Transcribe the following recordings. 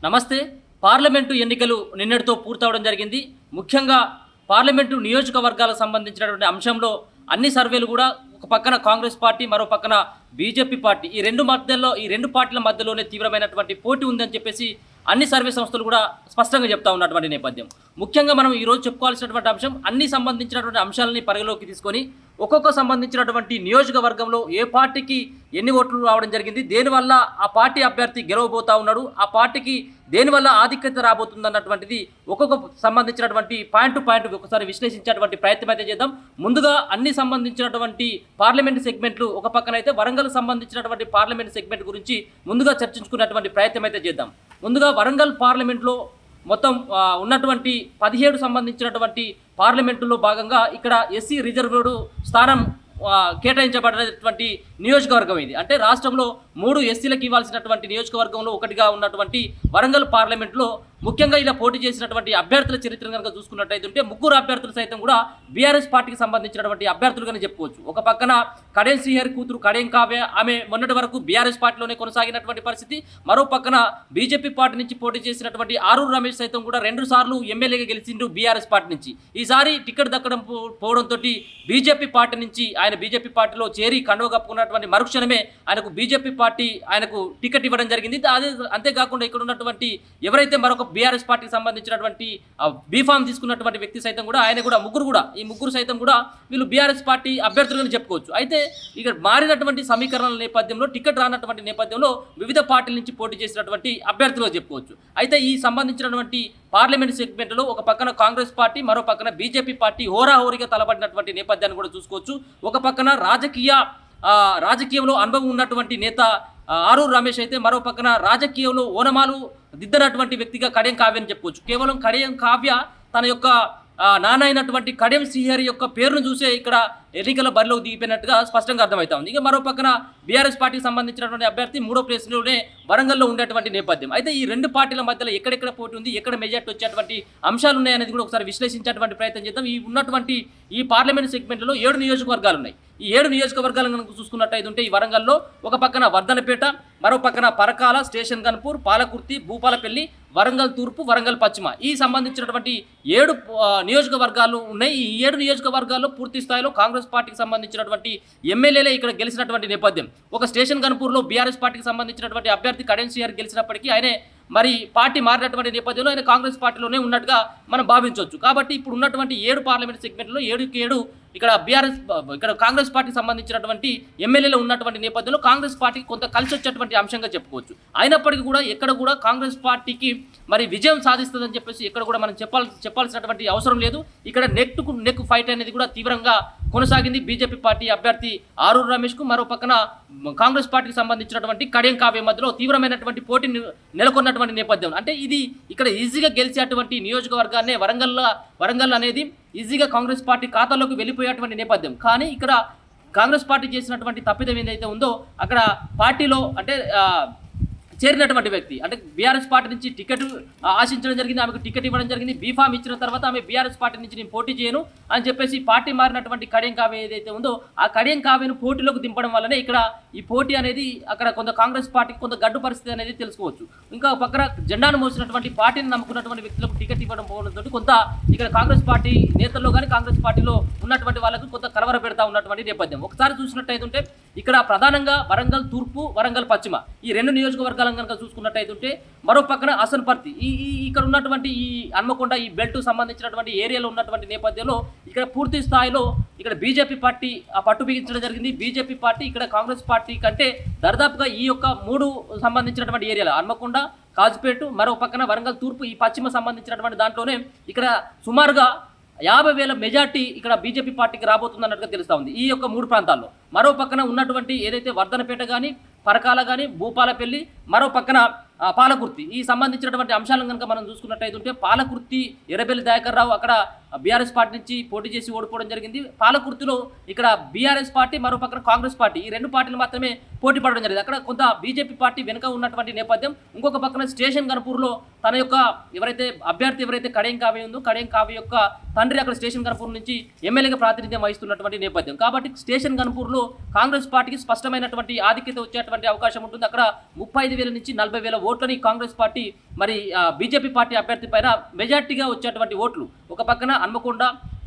నమస్తే. పార్లమెంటు ఎన్నికలు నిన్నటితో పూర్తవడం జరిగింది. ముఖ్యంగా పార్లమెంటు నియోజకవర్గాలకు సంబంధించినటువంటి అంశంలో అన్ని సర్వేలు కూడా ఒక పక్కన కాంగ్రెస్ పార్టీ, మరో పక్కన బీజేపీ పార్టీ, ఈ రెండు పార్టీల మధ్యలోనే తీవ్రమైనటువంటి పోటీ ఉందని చెప్పేసి అన్ని సర్వే సంస్థలు కూడా స్పష్టంగా చెప్తా ఉన్నటువంటి నేపథ్యం. ముఖ్యంగా మనం ఈరోజు చెప్పుకోవాల్సినటువంటి అంశం అన్ని సంబంధించినటువంటి అంశాలని పరిగణలోకి తీసుకొని ఒక్కొక్క సంబంధించినటువంటి నియోజకవర్గంలో ఏ పార్టీకి ఎన్ని ఓట్లు రావడం జరిగింది, దేనివల్ల ఆ పార్టీ అభ్యర్థి గెలవబోతా ఉన్నాడు, ఆ పార్టీకి దేనివల్ల ఆధిక్యత రాబోతుంది అన్నటువంటిది ఒక్కొక్క సంబంధించినటువంటి పాయింట్ టు పాయింట్ ఒకసారి విశ్లేషించేటువంటి ప్రయత్నం అయితే చేద్దాం. ముందుగా అన్ని సంబంధించినటువంటి పార్లమెంట్ సెగ్మెంట్లు ఒక పక్కన అయితే వరంగల్ సంబంధించినటువంటి పార్లమెంట్ సెగ్మెంట్ గురించి ముందుగా చర్చించుకున్నటువంటి ప్రయత్నం అయితే చేద్దాం. ముందుగా వరంగల్ పార్లమెంట్లో మొత్తం ఉన్నటువంటి 17 సంబంధించినటువంటి పార్లమెంటులో భాగంగా ఇక్కడ ఎస్సీ రిజర్వ్డ్ స్థానం కేటాయించబడినటువంటి నియోజకవర్గం ఇది. అంటే రాష్ట్రంలో 3 ఎస్సీలకు ఇవ్వాల్సినటువంటి నియోజకవర్గంలో ఒకటిగా ఉన్నటువంటి వరంగల్ పార్లమెంట్లో ముఖ్యంగా ఇలా పోటీ చేసినటువంటి అభ్యర్థుల చరిత్రను కనుక చూసుకున్నట్టయితే ముగ్గురు అభ్యర్థులు సైతం కూడా బీఆర్ఎస్ పార్టీకి సంబంధించినటువంటి అభ్యర్థులుగానే చెప్పుకోవచ్చు. ఒక పక్కన కడెం శ్రీహరి కూతురు కడెం కావ్య, ఆమె మొన్నటి వరకు బీఆర్ఎస్ పార్టీలోనే కొనసాగినటువంటి పరిస్థితి. మరో పక్కన బీజేపీ పార్టీ నుంచి పోటీ చేసినటువంటి ఆరూరు రమేష్ సైతం కూడా 2 సార్లు ఎమ్మెల్యేగా గెలిచిండు బీఆర్ఎస్ పార్టీ నుంచి. ఈసారి టికెట్ దక్కడం పోవడంతో బీజేపీ పార్టీ నుంచి ఆయన బీజేపీ పార్టీలో చేరి కండువ కప్పుకున్నటువంటి మరుక్షణమే ఆయనకు బీజేపీ పార్టీ ఆయనకు టికెట్ ఇవ్వడం జరిగింది. అదే అంతేకాకుండా ఇక్కడ ఉన్నటువంటి ఎవరైతే మరొక బీఆర్ఎస్ పార్టీకి సంబంధించినటువంటి బీఫామ్ తీసుకున్నటువంటి వ్యక్తి సైతం కూడా ఈ ముగ్గురు సైతం కూడా వీళ్ళు బీఆర్ఎస్ పార్టీ అభ్యర్థులని చెప్పుకోవచ్చు. అయితే ఇక్కడ మారినటువంటి సమీకరణల నేపథ్యంలో టికెట్ రానటువంటి నేపథ్యంలో వివిధ పార్టీల నుంచి పోటీ చేసినటువంటి అభ్యర్థులుగా చెప్పుకోవచ్చు. అయితే ఈ సంబంధించినటువంటి పార్లమెంట్ సెగ్మెంట్లో ఒక పక్కన కాంగ్రెస్ పార్టీ, మరో పక్కన బీజేపీ పార్టీ హోరాహోరీగా తలబడినటువంటి నేపథ్యాన్ని కూడా చూసుకోవచ్చు. ఒక పక్కన రాజకీయంలో అనుభవం ఉన్నటువంటి నేత ఆరూరు రమేష్ అయితే మరో పక్కన రాజకీయంలో ఓనమాలు దిద్దనటువంటి వ్యక్తిగా కడెం కావ్య అని చెప్పుకోవచ్చు. కేవలం కడెం కావ్య తన యొక్క నాన్న అయినటువంటి కడెం శ్రీహరి యొక్క పేరును చూసే ఇక్కడ ఎన్నికల బరిలోకి దిగిపోయినట్టుగా స్పష్టంగా అర్థమవుతా ఉంది. ఇక మరో పక్కన బీఆర్ఎస్ పార్టీకి సంబంధించినటువంటి అభ్యర్థి 3వ ప్లేస్లోనే వరంగల్లో ఉండేటువంటి నేపథ్యం. అయితే ఈ రెండు పార్టీల మధ్యలో ఎక్కడెక్కడ పోటీ ఉంది, ఎక్కడ మెజార్టీ వచ్చేటువంటి అంశాలు ఉన్నాయనేది కూడా ఒకసారి విశ్లేషించేటువంటి ప్రయత్నం చేద్దాం. ఈ ఉన్నటువంటి ఈ పార్లమెంట్ సెగ్మెంట్లో 7 నియోజకవర్గాలు ఉన్నాయి. ఈ 7 నియోజకవర్గాలను కనుక చూసుకున్నట్టయితే ఈ వరంగల్లో ఒక పక్కన వర్ధనపేట, మరో పక్కన పరకాల, స్టేషన్ గన్పూర్, పాలకుర్తి, భూపాలపల్లి, వరంగల్ తూర్పు, వరంగల్ పశ్చిమ, ఈ సంబంధించినటువంటి 7 నియోజకవర్గాలు ఉన్నాయి. ఈ 7 నియోజకవర్గాల్లో పూర్తి స్థాయిలో కాంగ్రెస్ పార్టీకి సంబంధించినటువంటి ఎమ్మెల్యేలే ఇక్కడ గెలిచినటువంటి నేపథ్యం. ఒక స్టేషన్ గన్పూర్లో బీఆర్ఎస్ పార్టీకి సంబంధించినటువంటి అభ్యర్థి కడెం శ్రీహరి గెలిచినప్పటికీ ఆయనే మరి పార్టీ మారినటువంటి నేపథ్యంలో ఆయన కాంగ్రెస్ పార్టీలోనే ఉన్నట్టుగా మనం భావించవచ్చు. కాబట్టి ఇప్పుడు ఉన్నటువంటి 7 పార్లమెంట్ సెగ్మెంట్లో 7కి 7 ఇక్కడ కాంగ్రెస్ పార్టీకి సంబంధించినటువంటి ఎమ్మెల్యేలు ఉన్నటువంటి నేపథ్యంలో కాంగ్రెస్ పార్టీకి కొంత కలిసి వచ్చేటువంటి అంశంగా చెప్పుకోవచ్చు. అయినప్పటికీ కూడా ఎక్కడ కూడా కాంగ్రెస్ పార్టీకి మరి విజయం సాధిస్తుందని చెప్పేసి ఎక్కడ కూడా మనం చెప్పాల్సినటువంటి అవసరం లేదు. ఇక్కడ నెక్ ఫైట్ అనేది కూడా తీవ్రంగా కొనసాగింది. బీజేపీ పార్టీ అభ్యర్థి ఆరూరు రమేష్కు, మరో పక్కన కాంగ్రెస్ పార్టీకి సంబంధించినటువంటి కడెం కావ్య మధ్యలో తీవ్రమైనటువంటి పోటీ నెలకొన్నటువంటి నేపథ్యం. అంటే ఇది ఇక్కడ ఈజీగా గెలిచేటువంటి నియోజకవర్గాన్ని వరంగల్ అనేది ఈజీగా కాంగ్రెస్ పార్టీ ఖాతాలోకి వెళ్ళిపోయేటువంటి నేపథ్యం. కానీ ఇక్కడ కాంగ్రెస్ పార్టీ చేసినటువంటి తప్పిదం ఏదైతే ఉందో అక్కడ పార్టీలో అంటే చేరినటువంటి వ్యక్తి అంటే బీఆర్ఎస్ పార్టీ నుంచి టికెట్ ఆశించడం జరిగింది, ఆమెకు టికెట్ ఇవ్వడం జరిగింది. బీఫామ్ ఇచ్చిన తర్వాత ఆమె బీఆర్ఎస్ పార్టీ నుంచి నేను పోటీ చేయను అని చెప్పేసి పార్టీ మారినటువంటి కడెం కావ్య ఏదైతే ఉందో ఆ కడెం కావ్యను పోటీలోకి దింపడం వల్లనే ఇక్కడ ఈ పోటీ అనేది అక్కడ కొంత కాంగ్రెస్ పార్టీకి కొంత గడ్డు పరిస్థితి అనేది తెలుసుకోవచ్చు. ఇంకా పక్కన జెండాను మోసినటువంటి పార్టీని నమ్ముకున్నటువంటి వ్యక్తులకు టికెట్ ఇవ్వడం పోవడంతో కొంత ఇక్కడ కాంగ్రెస్ పార్టీ నేతల్లో కానీ కాంగ్రెస్ పార్టీలో ఉన్నటువంటి వాళ్ళకు కొంత కలవర పెడతా ఉన్నటువంటి నేపథ్యం. ఒకసారి చూసినట్టయితే ఇక్కడ ప్రధానంగా వరంగల్ తూర్పు, వరంగల్ పశ్చిమ, ఈ 2 నియోజకవర్గాలను కనుక చూసుకున్నట్టయితే మరో పక్కన అసన్పర్తి, ఇక్కడ ఉన్నటువంటి ఈ హన్మకొండ ఈ బెల్ట్ సంబంధించినటువంటి ఏరియాలో ఉన్నటువంటి నేపథ్యంలో ఇక్కడ పూర్తి స్థాయిలో ఇక్కడ బీజేపీ పార్టీ పట్టు బిగించడం జరిగింది. బీజేపీ పార్టీ ఇక్కడ కాంగ్రెస్ పార్టీ కంటే దర్దాపుగా ఈ యొక్క 3 సంబంధించినటువంటి ఏరియాలో హన్మకొండ, కాజుపేట, మరో పక్కన వరంగల్ తూర్పు, ఈ పశ్చిమ సంబంధించినటువంటి దాంట్లోనే ఇక్కడ సుమారుగా 50,000 మెజార్టీ ఇక్కడ బీజేపీ పార్టీకి రాబోతుందన్నట్టుగా తెలుస్తూ ఉంది ఈ యొక్క 3 ప్రాంతాల్లో. మరో పక్కన ఉన్నటువంటి ఏదైతే వర్ధనపేట కానీ, పరకాల కానీ, భూపాలపల్లి, మరో పక్కన పాలకుర్తి, ఈ సంబంధించినటువంటి అంశాలను కనుక మనం చూసుకున్నట్టయితే పాలకుర్తి ఎర్రబెల్లి దయాకర్ రావు అక్కడ బీఆర్ఎస్ పార్టీ నుంచి పోటీ చేసి ఓడిపోవడం జరిగింది. పాలకుర్తిలో ఇక్కడ బీఆర్ఎస్ పార్టీ, మరో పక్కన కాంగ్రెస్ పార్టీ, ఈ 2 పార్టీలు మాత్రమే పోటీ పడడం జరిగింది. అక్కడ కొంత బీజేపీ పార్టీ వెనుక ఉన్నటువంటి నేపథ్యం. ఇంకొక పక్కన స్టేషన్ గన్పూర్లో తన యొక్క అభ్యర్థి ఎవరైతే కడెం కావ్య ఉందో కడెం కావ్య యొక్క తండ్రి అక్కడ స్టేషన్ గన్పూర్ నుంచి ఎమ్మెల్యేగా ప్రాతినిధ్యం వహిస్తున్నటువంటి నేపథ్యం. కాబట్టి స్టేషన్ గన్పూర్లో కాంగ్రెస్ పార్టీకి స్పష్టమైనటువంటి ఆధిక్యత వచ్చేటువంటి అవకాశం ఉంటుంది. అక్కడ 35,000 నుంచి 40,000 ఓట్లని కాంగ్రెస్ పార్టీ మరి బీజేపీ పార్టీ అభ్యర్థి పైన మెజార్టీగా వచ్చేటువంటి ఓట్లు ఒక పక్కన హన్మకొండ,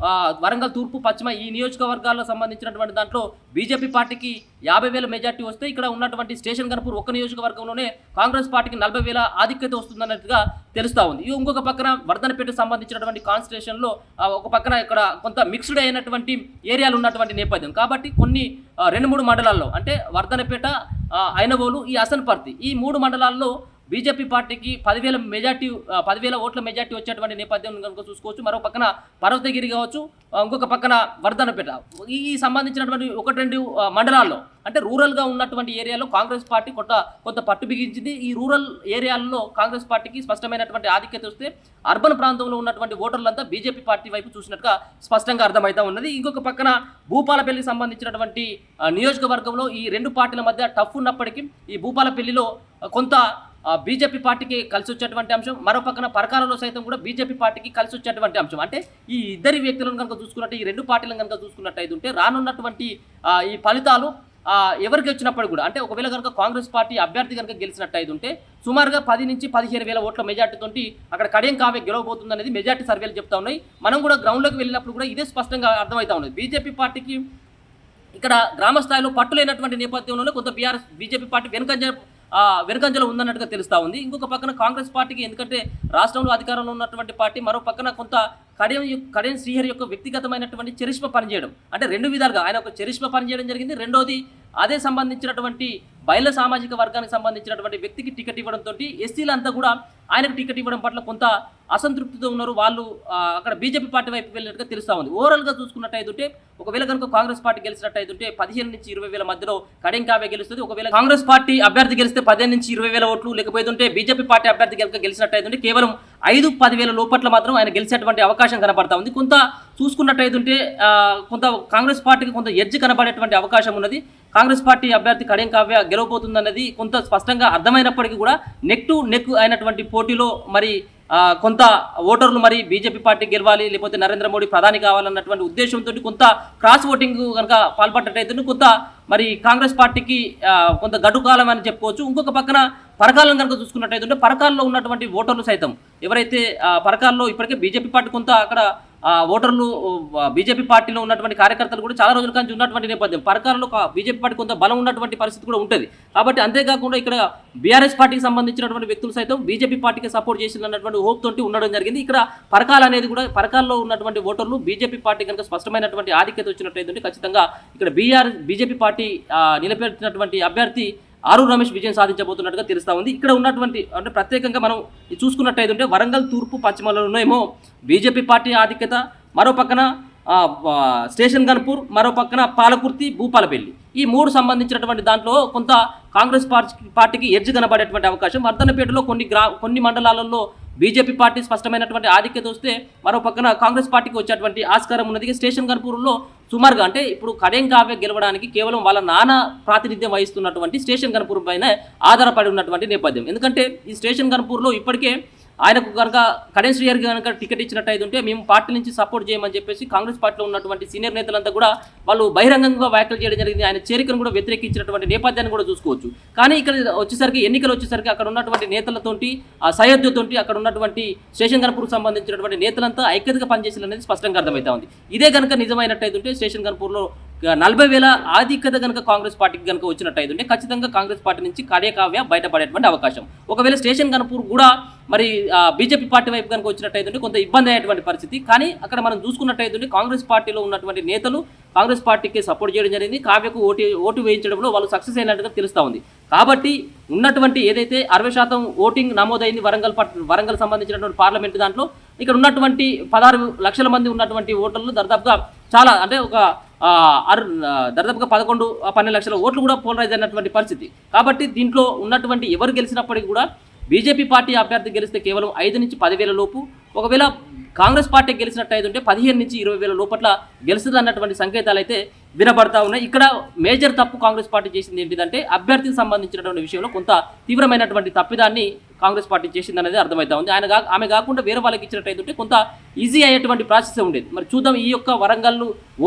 వరంగల్ తూర్పు, పశ్చిమ ఈ నియోజకవర్గాల్లో సంబంధించినటువంటి దాంట్లో బీజేపీ పార్టీకి 50,000 మెజార్టీ వస్తే ఇక్కడ ఉన్నటువంటి స్టేషన్ గన్పూర్ ఒక్క నియోజకవర్గంలోనే కాంగ్రెస్ పార్టీకి 40,000 ఆధిక్యత వస్తుందన్నట్టుగా తెలుస్తూ ఉంది. ఇంకొక పక్కన వర్ధనపేట సంబంధించినటువంటి కాన్స్టిట్యూషన్లో ఒక పక్కన ఇక్కడ కొంత మిక్స్డ్ అయినటువంటి ఏరియాలు ఉన్నటువంటి నేపథ్యం కాబట్టి కొన్ని 2-3 మండలాల్లో అంటే వర్ధనపేట, ఐనవోలు, ఈ అసన్పర్తి ఈ 3 మండలాల్లో బీజేపీ పార్టీకి 10,000 ఓట్ల మెజార్టీ వచ్చేటువంటి నేపథ్యం కనుక చూసుకోవచ్చు. మరో పక్కన పర్వతగిరి కావచ్చు, ఇంకొక పక్కన వర్ధనపేట ఈ సంబంధించినటువంటి 1-2 మండలాల్లో అంటే రూరల్గా ఉన్నటువంటి ఏరియాలో కాంగ్రెస్ పార్టీ కొంత పట్టు బిగించింది. ఈ రూరల్ ఏరియాల్లో కాంగ్రెస్ పార్టీకి స్పష్టమైనటువంటి ఆధిక్యత వస్తే అర్బన్ ప్రాంతంలో ఉన్నటువంటి ఓటర్లంతా బీజేపీ పార్టీ వైపు చూసినట్టుగా స్పష్టంగా అర్థమవుతా ఉన్నది. ఇంకొక పక్కన భూపాలపల్లికి సంబంధించినటువంటి నియోజకవర్గంలో ఈ 2 పార్టీల మధ్య టఫ్ ఉన్నప్పటికీ ఈ భూపాలపల్లిలో కొంత బీజేపీ పార్టీకి కలిసి వచ్చేటువంటి అంశం, మరో పక్కన పరకాలలో సైతం కూడా బీజేపీ పార్టీకి కలిసి వచ్చేటువంటి అంశం. అంటే ఈ ఇద్దరి వ్యక్తులను కనుక చూసుకున్నట్టు, ఈ 2 పార్టీలను కనుక చూసుకున్నట్టయితే ఉంటే రానున్నటువంటి ఈ ఫలితాలు ఎవరికి వచ్చినప్పుడు కూడా అంటే ఒకవేళ కనుక కాంగ్రెస్ పార్టీ అభ్యర్థి కనుక గెలిచినట్టయితే ఉంటే సుమారుగా 10 నుంచి 15,000 ఓట్ల మెజార్టీతో అక్కడ కడియం కావ్య గెలవబోతుంది అనేది మెజార్టీ సర్వేలు చెప్తా ఉన్నాయి. మనం కూడా గ్రౌండ్లోకి వెళ్ళినప్పుడు కూడా ఇదే స్పష్టంగా అర్థమవుతా ఉన్నది. బీజేపీ పార్టీకి ఇక్కడ గ్రామ స్థాయిలో పట్టులేనటువంటి నేపథ్యంలోనే కొంత బీజేపీ పార్టీ వెనుకంజలో ఉందన్నట్టుగా తెలుస్తూ ఉంది. ఇంకొక పక్కన కాంగ్రెస్ పార్టీకి ఎందుకంటే రాష్ట్రంలో అధికారంలో ఉన్నటువంటి పార్టీ, మరో పక్కన కొంత కడియం శ్రీహరి యొక్క వ్యక్తిగతమైనటువంటి చరిష్మ పనిచేయడం అంటే 2 విధాలుగా ఆయన ఒక చరిష్మ పనిచేయడం జరిగింది. రెండోది అదే సంబంధించినటువంటి బయల సామాజిక వర్గానికి సంబంధించినటువంటి వ్యక్తికి టికెట్ ఇవ్వడంతో ఎస్సీలంతా కూడా ఆయనకు టికెట్ ఇవ్వడం పట్ల కొంత అసంతృప్తితో ఉన్నారు. వాళ్ళు అక్కడ బీజేపీ పార్టీ వైపు వెళ్ళినట్టుగా తెలుస్తూ ఉంది. ఓవరాల్గా చూసుకున్నట్టయితే ఒకవేళ కనుక కాంగ్రెస్ పార్టీ గెలిచినట్టయితే 15 నుంచి 20,000 మధ్యలో కడియం కావ్య గెలుస్తుంది. ఒకవేళ కాంగ్రెస్ పార్టీ అభ్యర్థి గెలిస్తే 15 నుంచి 20,000 ఓట్లు, లేకపోతే బీజేపీ పార్టీ అభ్యర్థి గెలిచినట్టయితే కేవలం 5-10,000 లోపట్ల మాత్రం ఆయన గెలిచేటువంటి అవకాశం కనబడతా ఉంది. కొంత చూసుకున్నట్టయితే కొంత కాంగ్రెస్ పార్టీకి కొంత ఎడ్జ్ కనబడేటువంటి అవకాశం ఉన్నది. కాంగ్రెస్ పార్టీ అభ్యర్థి కడియం కావ్య గెలవబోతుందన్నది కొంత స్పష్టంగా అర్థమైనప్పటికీ కూడా నెక్ టు నెక్ అయినటువంటి పోటీలో మరి కొంత ఓటర్లు మరి బీజేపీ పార్టీ గెలవాలి, లేకపోతే నరేంద్ర మోడీ ప్రధాని కావాలన్నటువంటి ఉద్దేశంతో కొంత క్రాస్ ఓటింగ్ కనుక పాల్పడ్డట్టయితే కొంత మరి కాంగ్రెస్ పార్టీకి కొంత గడుకాలం అని చెప్పుకోవచ్చు. ఇంకొక పక్కన పరకాలను కనుక చూసుకున్నట్టయితే పరకాల్లో ఉన్నటువంటి ఓటర్లు సైతం ఎవరైతే పరకాల్లో ఇప్పటికే బీజేపీ పార్టీ కొంత అక్కడ ఓటర్లు బీజేపీ పార్టీలో ఉన్నటువంటి కార్యకర్తలు కూడా చాలా రోజుల నుంచి ఉన్నటువంటి నేపథ్యం పరకాలలో బీజేపీ పార్టీ కొంత బలం ఉన్నటువంటి పరిస్థితి కూడా ఉంటుంది. కాబట్టి అంతేకాకుండా ఇక్కడ బీఆర్ఎస్ పార్టీకి సంబంధించినటువంటి వ్యక్తులు సైతం బీజేపీ పార్టీకి సపోర్ట్ చేసినటువంటి హోప్ తోటి ఉండడం జరిగింది. ఇక్కడ పరకాలు అనేది కూడా పరకాల్లో ఉన్నటువంటి ఓటర్లు బీజేపీ పార్టీ కనుక స్పష్టమైనటువంటి ఆధిక్యత వచ్చినట్టయితే ఖచ్చితంగా ఇక్కడ బీజేపీ పార్టీ నిలబెట్టినటువంటి అభ్యర్థి ఆరూరు రమేష్ విజయం సాధించబోతున్నట్టుగా తెలుస్తూ ఉంది. ఇక్కడ ఉన్నటువంటి అంటే ప్రత్యేకంగా మనం చూసుకున్నట్టయితే వరంగల్ తూర్పు పశ్చిమలోనేమో బీజేపీ పార్టీ ఆధిక్యత, మరో పక్కన స్టేషన్ గన్పూర్, మరో పక్కన పాలకుర్తి, భూపాలపల్లి ఈ 3 సంబంధించినటువంటి దాంట్లో కొంత కాంగ్రెస్ పార్టీకి ఎడ్జ్ కనబడేటువంటి అవకాశం. వర్ధనపేటలో కొన్ని మండలాలలో బీజేపీ పార్టీ స్పష్టమైనటువంటి ఆధిక్యత వస్తే మరో పక్కన కాంగ్రెస్ పార్టీకి వచ్చేటువంటి ఆస్కారం ఉన్నది. స్టేషన్ గన్పూర్లో సుమారుగా అంటే ఇప్పుడు కడియం కావ్య గెలవడానికి కేవలం వాళ్ళ నాన్న ప్రాతినిధ్యం వహిస్తున్నటువంటి స్టేషన్ గన్పూర్ పైన ఆధారపడి ఉన్నటువంటి నేపథ్యం. ఎందుకంటే ఈ స్టేషన్ గన్పూర్లో ఇప్పటికే ఆయనకు కనుక కడియం శ్రీహరి కనుక టికెట్ ఇచ్చినట్టయితే మేము పార్టీ నుంచి సపోర్ట్ చేయమని చెప్పేసి కాంగ్రెస్ పార్టీలో ఉన్నటువంటి సీనియర్ నేతలంతా కూడా వాళ్ళు బహిరంగంగా వ్యాఖ్యలు చేయడం జరిగింది. ఆయన చేరికను కూడా వ్యతిరేకించినటువంటి నేపథ్యాన్ని కూడా చూసుకోవచ్చు. కానీ ఇక్కడ ఎన్నికలు వచ్చేసరికి అక్కడ ఉన్నటువంటి నేతలతోటి సయోధ్యతోటి అక్కడ ఉన్నటువంటి స్టేషన్ గన్పూర్కు సంబంధించినటువంటి నేతలంతా ఐక్యతగా పనిచేసిన అనేది స్పష్టంగా అర్థమవుతా ఉంది. ఇదే కనుక నిజమైనట్టయితే స్టేషన్ గన్పూర్లో 40,000 ఆధిక్యత కనుక కాంగ్రెస్ పార్టీకి కనుక వచ్చినట్టయితే ఖచ్చితంగా కాంగ్రెస్ పార్టీ నుంచి కడియం కావ్య బయటపడేటువంటి అవకాశం. ఒకవేళ స్టేషన్ గన్పూర్ కూడా మరి బీజేపీ పార్టీ వైపు కనుక వచ్చినట్టయితే కొంత ఇబ్బంది అయ్యేటువంటి పరిస్థితి. కానీ అక్కడ మనం చూసుకున్నట్టయితే కాంగ్రెస్ పార్టీలో ఉన్నటువంటి నేతలు కాంగ్రెస్ పార్టీకి సపోర్ట్ చేయడం జరిగింది. కావ్యకు ఓటు వేయించడంలో వాళ్ళు సక్సెస్ అయినట్టుగా తెలుస్తూ ఉంది. కాబట్టి ఉన్నటువంటి ఏదైతే 60% ఓటింగ్ నమోదైంది వరంగల్ సంబంధించినటువంటి పార్లమెంటు దాంట్లో ఇక్కడ ఉన్నటువంటి 16 లక్షల మంది ఉన్నటువంటి ఓటర్లు దాదాపుగా చాలా అంటే ఒక దాదాపుగా 11-12 లక్షల ఓట్లు కూడా పోలరైజ్ అయినటువంటి పరిస్థితి. కాబట్టి దీంట్లో ఉన్నటువంటి ఎవరు గెలిచినప్పటికీ కూడా బీజేపీ పార్టీ అభ్యర్థి గెలిస్తే కేవలం 5 నుంచి 10,000 లోపు, ఒకవేళ కాంగ్రెస్ పార్టీ గెలిచినట్టయితే 15 నుంచి 20,000 లోపట్ల గెలుస్తుంది అన్నటువంటి సంకేతాలు అయితే వినబడతా ఉన్నాయి. ఇక్కడ మేజర్ తప్పు కాంగ్రెస్ పార్టీ చేసింది ఏంటిదంటే అభ్యర్థికి సంబంధించినటువంటి విషయంలో కొంత తీవ్రమైనటువంటి తప్పిదాన్ని కాంగ్రెస్ పార్టీ చేసిందనేది అర్థమవుతా ఉంది. ఆమె కాకుండా వేరే వాళ్ళకి ఇచ్చినట్టయితే కొంత ఈజీ అయ్యేటువంటి ప్రాసెస్ ఉండేది. మరి చూద్దాం ఈ యొక్క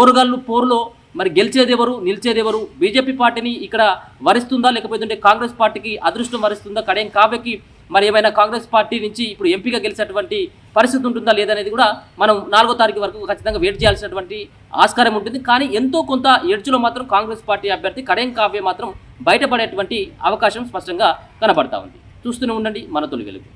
ఓరుగల్లు పోరులో మరి గెలిచేదెవరు నిలిచేదెవరు, బీజేపీ పార్టీని ఇక్కడ వరిస్తుందా లేకపోతే కాంగ్రెస్ పార్టీకి అదృష్టం వరిస్తుందా, కడియం కావ్యకి మరి ఏమైనా కాంగ్రెస్ పార్టీ నుంచి ఇప్పుడు ఎంపీగా గెలిచేటువంటి పరిస్థితి ఉంటుందా లేదనేది కూడా మనం 4వ తారీఖు వరకు ఖచ్చితంగా వెయిట్ చేయాల్సినటువంటి ఆస్కారం ఉంటుంది. కానీ ఎంతో కొంత ఎడ్జ్లో మాత్రం కాంగ్రెస్ పార్టీ అభ్యర్థి కడియం కావ్య మాత్రం బయటపడేటువంటి అవకాశం స్పష్టంగా కనబడతా ఉంది. చూస్తూనే ఉండండి మన తొలి వెలుగు.